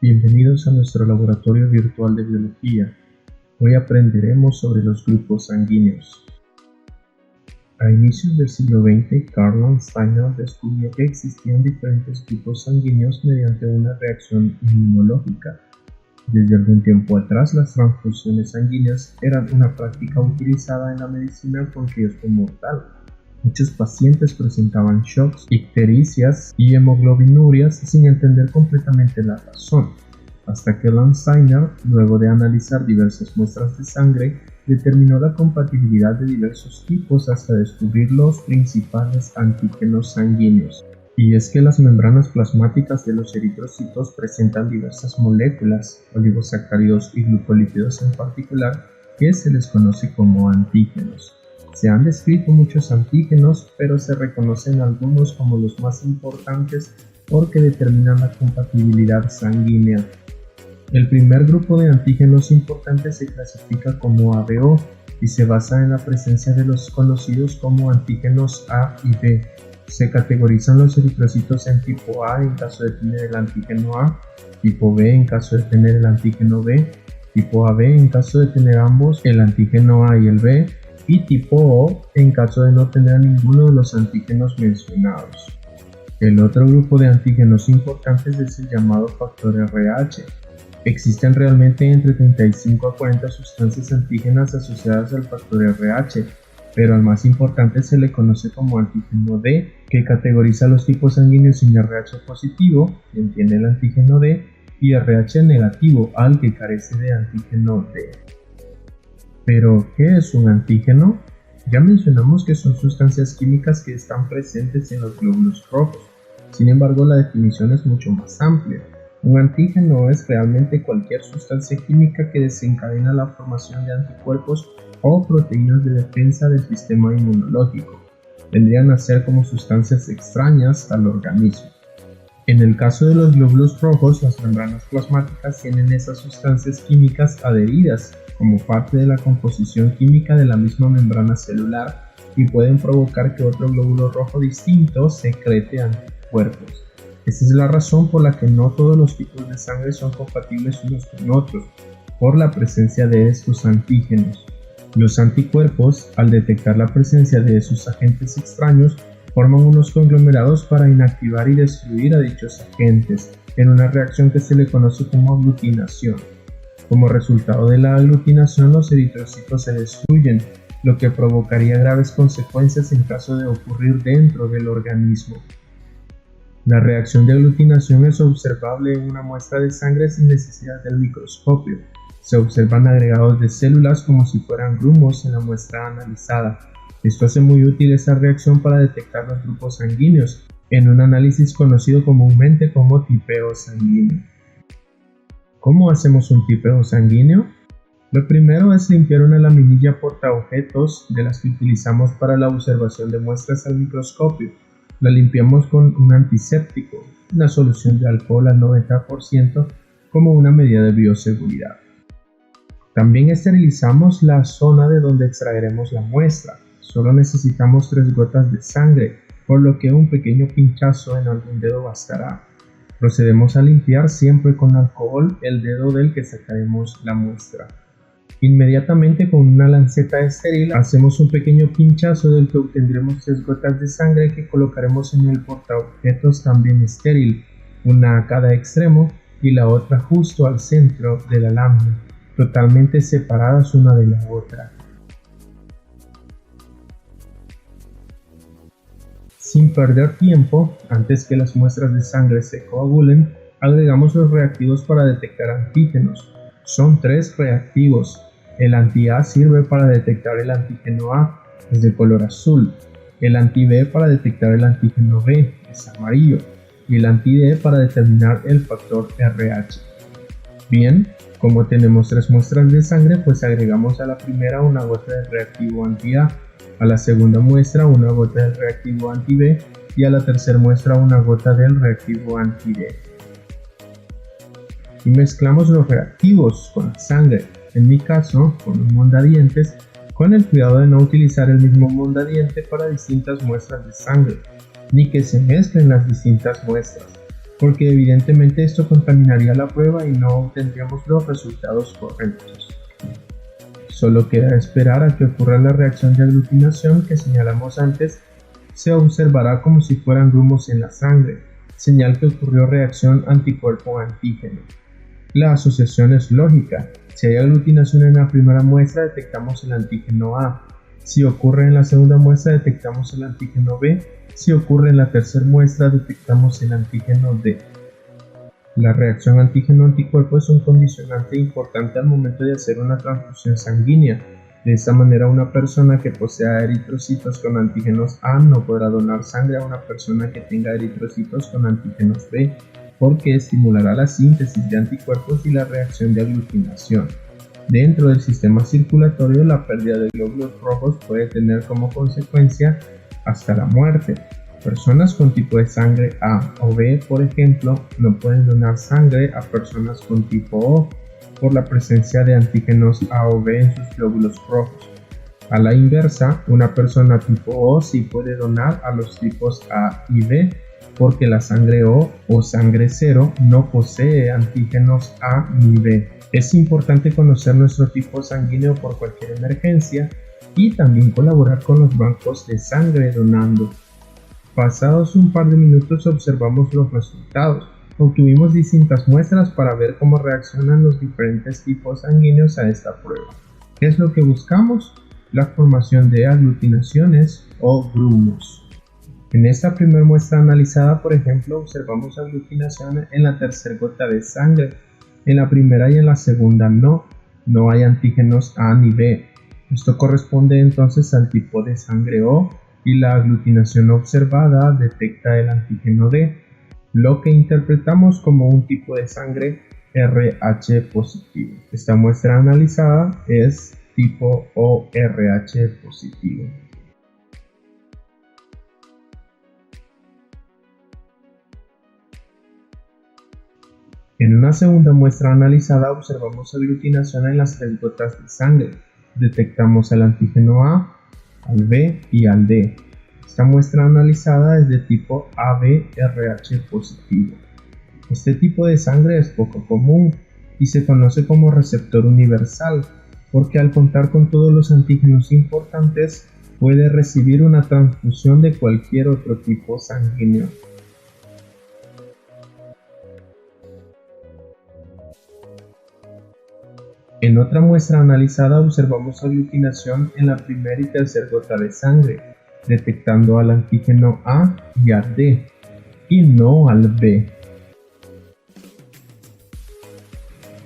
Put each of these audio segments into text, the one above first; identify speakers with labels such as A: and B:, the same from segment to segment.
A: Bienvenidos a nuestro laboratorio virtual de biología. Hoy aprenderemos sobre los grupos sanguíneos. A inicios del siglo XX, Carl Landsteiner descubrió que existían diferentes grupos sanguíneos mediante una reacción inmunológica. Desde algún tiempo atrás, las transfusiones sanguíneas eran una práctica utilizada en la medicina con riesgo mortal. Muchos pacientes presentaban shocks, ictericias y hemoglobinurias sin entender completamente la razón, hasta que Landsteiner, luego de analizar diversas muestras de sangre, determinó la compatibilidad de diversos tipos hasta descubrir los principales antígenos sanguíneos. Y es que las membranas plasmáticas de los eritrocitos presentan diversas moléculas, oligosacáridos y glucolípidos en particular, que se les conoce como antígenos. Se han descrito muchos antígenos, pero se reconocen algunos como los más importantes porque determinan la compatibilidad sanguínea. El primer grupo de antígenos importantes se clasifica como ABO y se basa en la presencia de los conocidos como antígenos A y B. Se categorizan los eritrocitos en tipo A en caso de tener el antígeno A, tipo B en caso de tener el antígeno B, tipo AB en caso de tener ambos, el antígeno A y el B, y tipo O en caso de no tener ninguno de los antígenos mencionados. El otro grupo de antígenos importantes es el llamado factor RH. Existen realmente entre 35 a 40 sustancias antígenas asociadas al factor RH, pero al más importante se le conoce como antígeno D, que categoriza los tipos sanguíneos en RH positivo, quien tiene el antígeno D, y RH negativo, al que carece de antígeno D. Pero, ¿qué es un antígeno? Ya mencionamos que son sustancias químicas que están presentes en los glóbulos rojos. Sin embargo, la definición es mucho más amplia. Un antígeno es realmente cualquier sustancia química que desencadena la formación de anticuerpos o proteínas de defensa del sistema inmunológico. Vendrían a ser como sustancias extrañas al organismo. En el caso de los glóbulos rojos, las membranas plasmáticas tienen esas sustancias químicas adheridas como parte de la composición química de la misma membrana celular y pueden provocar que otro glóbulo rojo distinto secrete anticuerpos. Esta es la razón por la que no todos los tipos de sangre son compatibles unos con otros, por la presencia de estos antígenos. Los anticuerpos, al detectar la presencia de esos agentes extraños, forman unos conglomerados para inactivar y destruir a dichos agentes, en una reacción que se le conoce como aglutinación. Como resultado de la aglutinación, los eritrocitos se destruyen, lo que provocaría graves consecuencias en caso de ocurrir dentro del organismo. La reacción de aglutinación es observable en una muestra de sangre sin necesidad del microscopio. Se observan agregados de células como si fueran grumos en la muestra analizada. Esto hace muy útil esa reacción para detectar los grupos sanguíneos, en un análisis conocido comúnmente como tipeo sanguíneo. ¿Cómo hacemos un tipeo sanguíneo? Lo primero es limpiar una laminilla portaobjetos de las que utilizamos para la observación de muestras al microscopio. La limpiamos con un antiséptico, una solución de alcohol al 90%, como una medida de bioseguridad. También esterilizamos la zona de donde extraeremos la muestra. Solo necesitamos 3 gotas de sangre, por lo que un pequeño pinchazo en algún dedo bastará. Procedemos a limpiar siempre con alcohol el dedo del que sacaremos la muestra. Inmediatamente con una lanceta estéril hacemos un pequeño pinchazo del que obtendremos 3 gotas de sangre que colocaremos en el portaobjetos también estéril, una a cada extremo y la otra justo al centro de la lámina, totalmente separadas una de la otra. Sin perder tiempo, antes que las muestras de sangre se coagulen, agregamos los reactivos para detectar antígenos. Son 3 reactivos. El anti-A sirve para detectar el antígeno A, es de color azul. El anti-B para detectar el antígeno B, es amarillo. Y el anti-D para determinar el factor RH. Bien, como tenemos 3 muestras de sangre, pues agregamos a la primera una gota de reactivo anti-A, a la segunda muestra una gota del reactivo anti-B y a la tercera muestra una gota del reactivo anti-D. Y mezclamos los reactivos con la sangre, en mi caso con un mondadientes, con el cuidado de no utilizar el mismo mondadiente para distintas muestras de sangre, ni que se mezclen las distintas muestras. porque evidentemente esto contaminaría la prueba y no obtendríamos los resultados correctos. Solo queda esperar a que ocurra la reacción de aglutinación que señalamos antes. Se observará como si fueran grumos en la sangre, señal que ocurrió reacción anticuerpo-antígeno. La asociación es lógica. Si hay aglutinación en la primera muestra, detectamos el antígeno A. Si ocurre en la segunda muestra, detectamos el antígeno B. Si ocurre en la tercera muestra, detectamos el antígeno D. La reacción antígeno-anticuerpo es un condicionante importante al momento de hacer una transfusión sanguínea. De esta manera, una persona que posea eritrocitos con antígenos A no podrá donar sangre a una persona que tenga eritrocitos con antígenos B, porque estimulará la síntesis de anticuerpos y la reacción de aglutinación. Dentro del sistema circulatorio, la pérdida de glóbulos rojos puede tener como consecuencia hasta la muerte. Personas con tipo de sangre A o B, por ejemplo, no pueden donar sangre a personas con tipo O por la presencia de antígenos A o B en sus glóbulos rojos. A la inversa, una persona tipo O sí puede donar a los tipos A y B porque la sangre O o sangre cero no posee antígenos A ni B. Es importante conocer nuestro tipo sanguíneo por cualquier emergencia y también colaborar con los bancos de sangre donando. Pasados un par de minutos observamos los resultados. Obtuvimos distintas muestras para ver cómo reaccionan los diferentes tipos sanguíneos a esta prueba. ¿Qué es lo que buscamos? La formación de aglutinaciones o grumos. En esta primera muestra analizada, por ejemplo, observamos aglutinación en la tercera gota de sangre. En la primera y en la segunda no hay antígenos A ni B. Esto corresponde entonces al tipo de sangre O y la aglutinación observada detecta el antígeno D, lo que interpretamos como un tipo de sangre RH positivo. Esta muestra analizada es tipo ORH positivo. En una segunda muestra analizada observamos aglutinación en las 3 gotas de sangre. Detectamos el antígeno A, al B y al D. Esta muestra analizada es de tipo ABRH positivo. Este tipo de sangre es poco común y se conoce como receptor universal porque al contar con todos los antígenos importantes puede recibir una transfusión de cualquier otro tipo sanguíneo. En otra muestra analizada observamos aglutinación en la primera y tercera gota de sangre, detectando al antígeno A y al D, y no al B.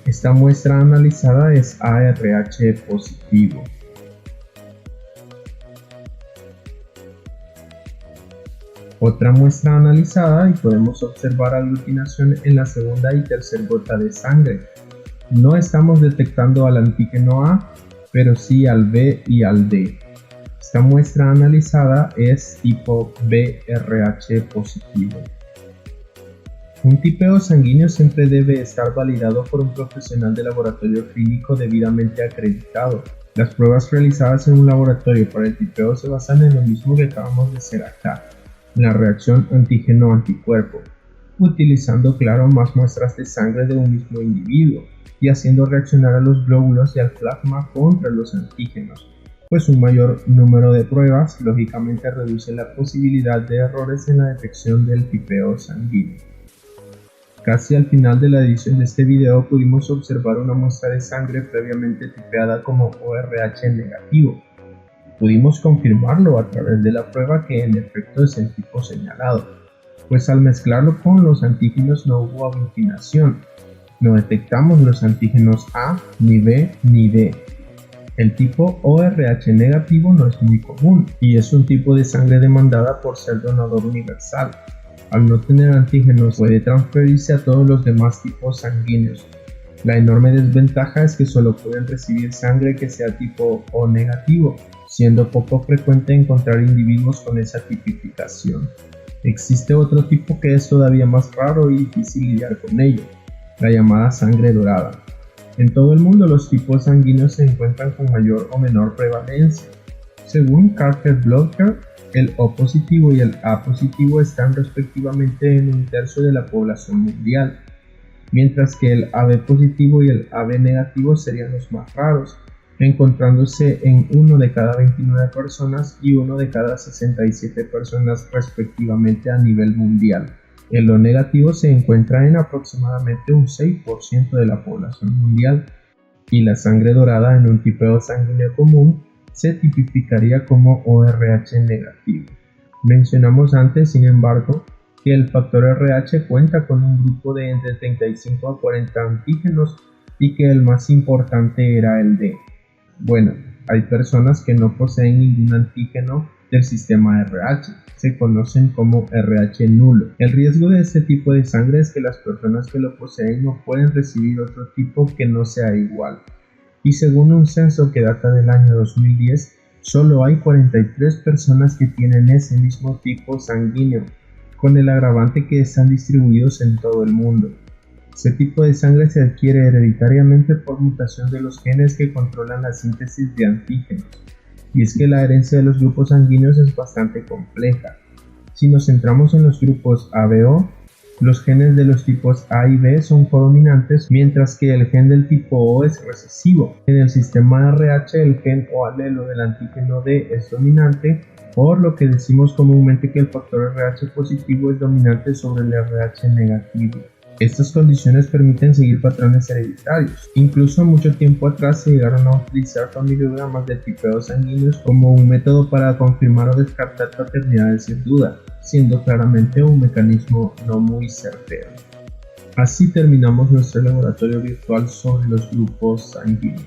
A: Esta muestra analizada es ARH positivo. Otra muestra analizada y podemos observar aglutinación en la segunda y tercera gota de sangre. No estamos detectando al antígeno A, pero sí al B y al D. Esta muestra analizada es tipo BRH positivo. Un tipeo sanguíneo siempre debe estar validado por un profesional de laboratorio clínico debidamente acreditado. Las pruebas realizadas en un laboratorio para el tipeo se basan en lo mismo que acabamos de hacer acá, en la reacción antígeno-anticuerpo, utilizando claro más muestras de sangre de un mismo individuo y haciendo reaccionar a los glóbulos y al plasma contra los antígenos, pues un mayor número de pruebas lógicamente reduce la posibilidad de errores en la detección del tipeo sanguíneo. Casi al final de la edición de este video pudimos observar una muestra de sangre previamente tipeada como ORH negativo. Pudimos confirmarlo a través de la prueba que en efecto es el tipo señalado, pues al mezclarlo con los antígenos no hubo aglutinación. No detectamos los antígenos A, ni B, ni D. El tipo ORH negativo no es muy común y es un tipo de sangre demandada por ser donador universal. Al no tener antígenos puede transferirse a todos los demás tipos sanguíneos. La enorme desventaja es que solo pueden recibir sangre que sea tipo O negativo, siendo poco frecuente encontrar individuos con esa tipificación. Existe otro tipo que es todavía más raro y difícil lidiar con ello, la llamada sangre dorada. En todo el mundo los tipos sanguíneos se encuentran con mayor o menor prevalencia. Según Carter Blocker, el O positivo y el A positivo están respectivamente en 1/3 de la población mundial, mientras que el AB positivo y el AB negativo serían los más raros, encontrándose en 1 de cada 29 personas y 1 de cada 67 personas respectivamente a nivel mundial. El O negativo se encuentra en aproximadamente un 6% de la población mundial, y la sangre dorada en un tipeo sanguíneo común se tipificaría como ORH negativo. Mencionamos antes, sin embargo, que el factor RH cuenta con un grupo de entre 35 a 40 antígenos y que el más importante era el D. Bueno, hay personas que no poseen ningún antígeno del sistema RH, se conocen como RH nulo. El riesgo de este tipo de sangre es que las personas que lo poseen no pueden recibir otro tipo que no sea igual. Y según un censo que data del año 2010, solo hay 43 personas que tienen ese mismo tipo sanguíneo, con el agravante que están distribuidos en todo el mundo. Este tipo de sangre se adquiere hereditariamente por mutación de los genes que controlan la síntesis de antígenos, y es que la herencia de los grupos sanguíneos es bastante compleja. Si nos centramos en los grupos ABO, los genes de los tipos A y B son codominantes, mientras que el gen del tipo O es recesivo. En el sistema RH, el gen o alelo del antígeno D es dominante, por lo que decimos comúnmente que el factor RH positivo es dominante sobre el RH negativo. Estas condiciones permiten seguir patrones hereditarios. Incluso mucho tiempo atrás se llegaron a utilizar familiogramas de tipeos sanguíneos como un método para confirmar o descartar paternidades sin duda, siendo claramente un mecanismo no muy certero. Así terminamos nuestro laboratorio virtual sobre los grupos sanguíneos.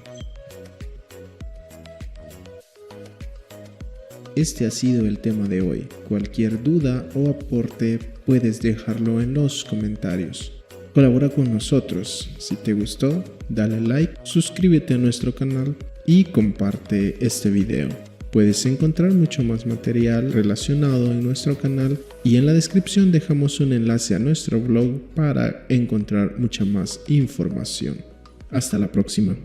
B: Este ha sido el tema de hoy. Cualquier duda o aporte puedes dejarlo en los comentarios. Colabora con nosotros. Si te gustó, dale like, suscríbete a nuestro canal y comparte este video. Puedes encontrar mucho más material relacionado en nuestro canal y en la descripción dejamos un enlace a nuestro blog para encontrar mucha más información. Hasta la próxima.